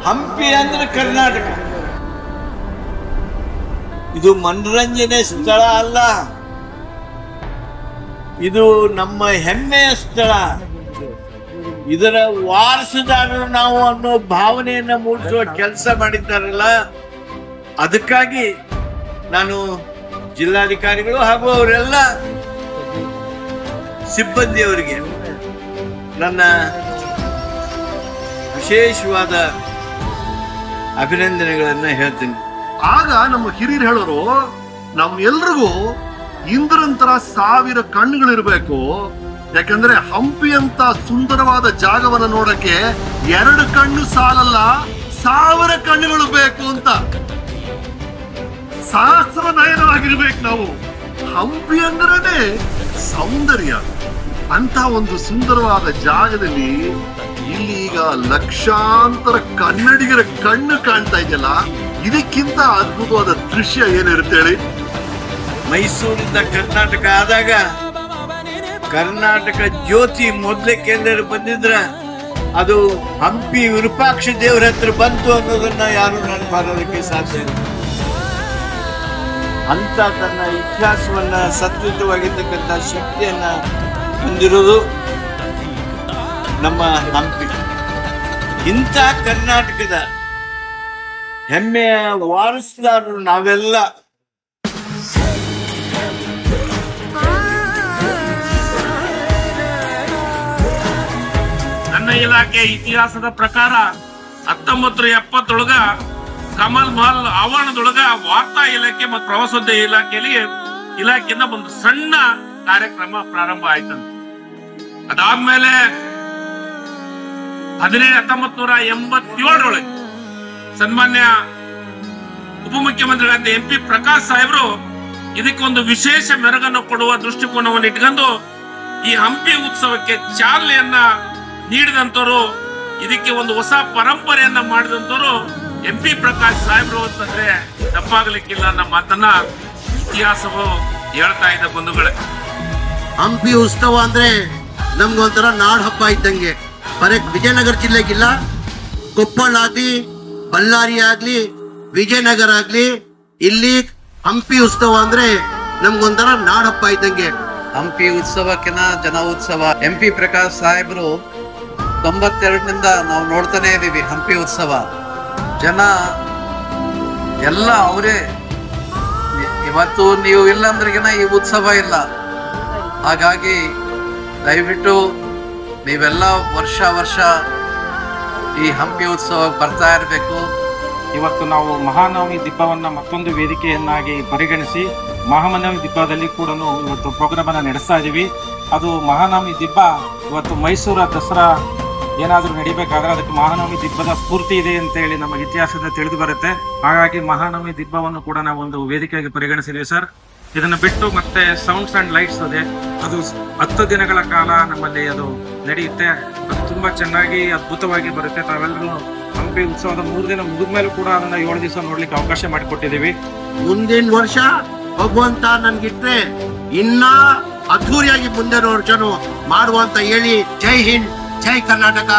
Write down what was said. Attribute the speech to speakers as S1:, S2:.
S1: ಹಂಪಿ ಅಂದ್ರೆ ಕರ್ನಾಟಕ. ಇದು ಮನರಂಜನೆ ಸ್ಥಳ ಅಲ್ಲ, ಇದು ನಮ್ಮ ಹೆಮ್ಮೆಯ ಸ್ಥಳ. ಇದರ ವಾರಸುದಾರರು ನಾವು ಅನ್ನೋ ಭಾವನೆಯನ್ನ ಮೂಡಿಸುವ ಕೆಲಸ ಮಾಡಿದ್ದಾರಲ್ಲ, ಅದಕ್ಕಾಗಿ ನಾನು ಜಿಲ್ಲಾಧಿಕಾರಿಗಳು ಹಾಗೂ ಅವರೆಲ್ಲ ಸಿಬ್ಬಂದಿಯವರಿಗೆ ನನ್ನ ವಿಶೇಷವಾದ ಅಭಿನಂದನೆಗಳನ್ನ ಹೇಳ್ತೀನಿ.
S2: ಆಗ ನಮ್ಮ ಹಿರಿಯರು ಹೇಳೋರು, ನಮ್ಮೆಲ್ರಿಗೂ ಇಂದ್ರಂತರ 1000 ಕಣ್ಣುಗಳಿರ್ಬೇಕು. ಯಾಕಂದ್ರೆ ಹಂಪಿ ಅಂತ ಸುಂದರವಾದ ಜಾಗವನ್ನು ನೋಡಕ್ಕೆ 2 ಕಣ್ಣು ಸಾಲಲ್ಲ, 1000 ಕಣ್ಣುಗಳು ಬೇಕು ಅಂತ. ಸಹಸ್ರ ನಯನವಾಗಿರ್ಬೇಕು ನಾವು. ಹಂಪಿ ಅಂದ್ರೇನೆ ಸೌಂದರ್ಯ. ಅಂತ ಒಂದು ಸುಂದರವಾದ ಜಾಗದಲ್ಲಿ ಇಲ್ಲಿ ಈಗ ಲಕ್ಷಾಂತರ ಕನ್ನಡಿಗರ ಕಣ್ಣು ಕಾಣ್ತಾ ಇದೆಯಲ್ಲ, ಇದಕ್ಕಿಂತ ಅದ್ಭುತವಾದ ದೃಶ್ಯ ಏನಿರುತ್ತೆ ಹೇಳಿ.
S1: ಮೈಸೂರಿಂದ ಕರ್ನಾಟಕ ಆದಾಗ ಕರ್ನಾಟಕ ಜ್ಯೋತಿ ಮೊದಲಕ್ಕೆ ಎಲ್ಲರೂ ಬಂದಿದ್ರ ಅದು ಹಂಪಿ ವಿರೂಪಾಕ್ಷ ದೇವರ ಹತ್ರ ಬಂತು ಅನ್ನೋದನ್ನ ಯಾರು ನೆನಪಾಗೋದಕ್ಕೆ ಸಾಧ್ಯ ಇಲ್ಲ. ಅಂತ ತನ್ನ ಇತಿಹಾಸವನ್ನ ಸತ್ವಿತವಾಗಿರ್ತಕ್ಕಂಥ ಶಕ್ತಿಯನ್ನ ಹೊಂದಿರೋದು ನಮ್ಮ ಹಂಪಿ. ಇಂಥ ಕರ್ನಾಟಕದ ಹೆಮ್ಮೆಯ ವಾರಸುದಾರರು ನಾವೆಲ್ಲ.
S3: ನನ್ನ ಇಲಾಖೆ ಇತಿಹಾಸದ ಪ್ರಕಾರ 1970 ಕಮಲ್ ಮಹಲ್ ಆವರಣದೊಳಗ ವಾರ್ತಾ ಇಲಾಖೆ ಮತ್ತು ಪ್ರವಾಸೋದ್ಯಮ ಇಲಾಖೆಯಿಂದ ಒಂದು ಸಣ್ಣ ಕಾರ್ಯಕ್ರಮ ಪ್ರಾರಂಭ ಆಯ್ತಂತ. ಅದಾದ್ಮೇಲೆ 1987 ಸನ್ಮಾನ್ಯ ಉಪಮುಖ್ಯಮಂತ್ರಿಗಳಾದ MP ಪ್ರಕಾಶ್ ಸಾಹೇಬರು ಇದಕ್ಕೊಂದು ವಿಶೇಷ ಮೆರುಗನ್ನು ಕೊಡುವ ದೃಷ್ಟಿಕೋನವನ್ನು ಇಟ್ಕೊಂಡು ಈ ಹಂಪಿ ಉತ್ಸವಕ್ಕೆ ಚಾಲನೆಯನ್ನ ನೀಡಿದಂತವರು, ಇದಕ್ಕೆ ಒಂದು ಹೊಸ ಪರಂಪರೆಯನ್ನ ಮಾಡಿದಂತವರು MP ಪ್ರಕಾಶ್ ಸಾಹೇಬರು ಅಂತಂದ್ರೆ ತಪ್ಪಾಗಲಿಕ್ಕಿಲ್ಲ. ನಮ್ಮ ಮಾತನ್ನ ಇತಿಹಾಸವು ಹೇಳ್ತಾ ಇದ್ದ ಬಂಧುಗಳೇ.
S4: ಹಂಪಿ ಉತ್ಸವ ಅಂದ್ರೆ ನಮ್ಗೊಂಥರ ನಾಡ್ ಹಬ್ಬ ಇದ್ದಂಗೆ. ಬರೀ ವಿಜಯನಗರ ಜಿಲ್ಲೆಗಿಲ್ಲ, ಕೊಪ್ಪಳ ಆಗ್ಲಿ, ಬಳ್ಳಾರಿ ಆಗ್ಲಿ, ವಿಜಯನಗರ ಆಗ್ಲಿ, ಇಲ್ಲಿ ಹಂಪಿ ಉತ್ಸವ ಅಂದ್ರೆ ನಮ್ಗೊಂಥರ ನಾಡ್ ಹಬ್ಬ ಇದ್ದಂಗೆ.
S5: ಹಂಪಿ ಉತ್ಸವಕ್ಕಿನ ಜನ ಉತ್ಸವ. MP ಪ್ರಕಾಶ್ ಸಾಹೇಬರು 92ನಿಂದ ನಾವು ನೋಡ್ತಾನೆ ಇದೀವಿ ಹಂಪಿ ಉತ್ಸವ. ಜನ ಎಲ್ಲ ಅವರೇ. ಇವತ್ತು ನೀವು ಇಲ್ಲ ಅಂದ್ರೆಗಿನ ಈ ಉತ್ಸವ ಇಲ್ಲ. ಹಾಗಾಗಿ ದಯವಿಟ್ಟು ನೀವೆಲ್ಲ ವರ್ಷ ಈ ಹಂಪಿ ಉತ್ಸವ ಬರ್ತಾ ಇರಬೇಕು.
S6: ಇವತ್ತು ನಾವು ಮಹಾನವಮಿ ದಿಬ್ಬವನ್ನ ಮತ್ತೊಂದು ವೇದಿಕೆಯನ್ನಾಗಿ ಪರಿಗಣಿಸಿ ಮಹಾನವಮಿ ದಿಬ್ಬದಲ್ಲಿ ಕೂಡ ಇವತ್ತು ಪ್ರೋಗ್ರಾಮ್ ಅನ್ನ ನಡೆಸ್ತಾ ಇದೀವಿ. ಅದು ಮಹಾನವಮಿ ದಿಬ್ಬ ಇವತ್ತು ಮೈಸೂರ ದಸರಾ ಏನಾದರೂ ನಡಿಬೇಕಾದ್ರೆ ಅದಕ್ಕೆ ಮಹಾನವಮಿ ದಿಬ್ಬದ ಸ್ಫೂರ್ತಿ ಇದೆ ಅಂತ ಹೇಳಿ ನಮ್ಮ ಇತಿಹಾಸದಿಂದ ತಿಳಿದು ಬರುತ್ತೆ. ಹಾಗಾಗಿ ಮಹಾನವಮಿ ದಿಬ್ಬವನ್ನು ಕೂಡ ನಾವು ಒಂದು ವೇದಿಕೆಯಾಗಿ ಪರಿಗಣಿಸಿದ್ವಿ ಸರ್. ಇದನ್ನ ಬಿಟ್ಟು ಮತ್ತೆ ಸೌಂಡ್ಸ್ ಅಂಡ್ ಲೈಟ್ಸ್ ಇದೆ, ಅದು 10 ದಿನಗಳ ಕಾಲ ನಮ್ಮಲ್ಲಿ ಅದು ನಡೆಯುತ್ತೆ. ಅದು ತುಂಬಾ ಚೆನ್ನಾಗಿ ಅದ್ಭುತವಾಗಿ ಬರುತ್ತೆ. ತಾವೆಲ್ಲರೂ ಹಂಪಿ ಉತ್ಸವದ 3 ದಿನ ಮುಗಿದ ಮೇಲೂ ಕೂಡ ಅದನ್ನ 7 ದಿವಸ ನೋಡ್ಲಿಕ್ಕೆ ಅವಕಾಶ ಮಾಡಿಕೊಟ್ಟಿದ್ದೀವಿ.
S4: ಮುಂದಿನ ವರ್ಷ ಭಗವಂತ ನನ್ಗಿಟ್ರೆ ಇನ್ನ ಅದ್ಧೂರಿಯಾಗಿ ಮುಂದಿನ ವರ್ಷನು ಮಾಡುವಂತ ಹೇಳಿ. ಜೈ ಹಿಂದ್, ಜೈ ಕರ್ನಾಟಕ.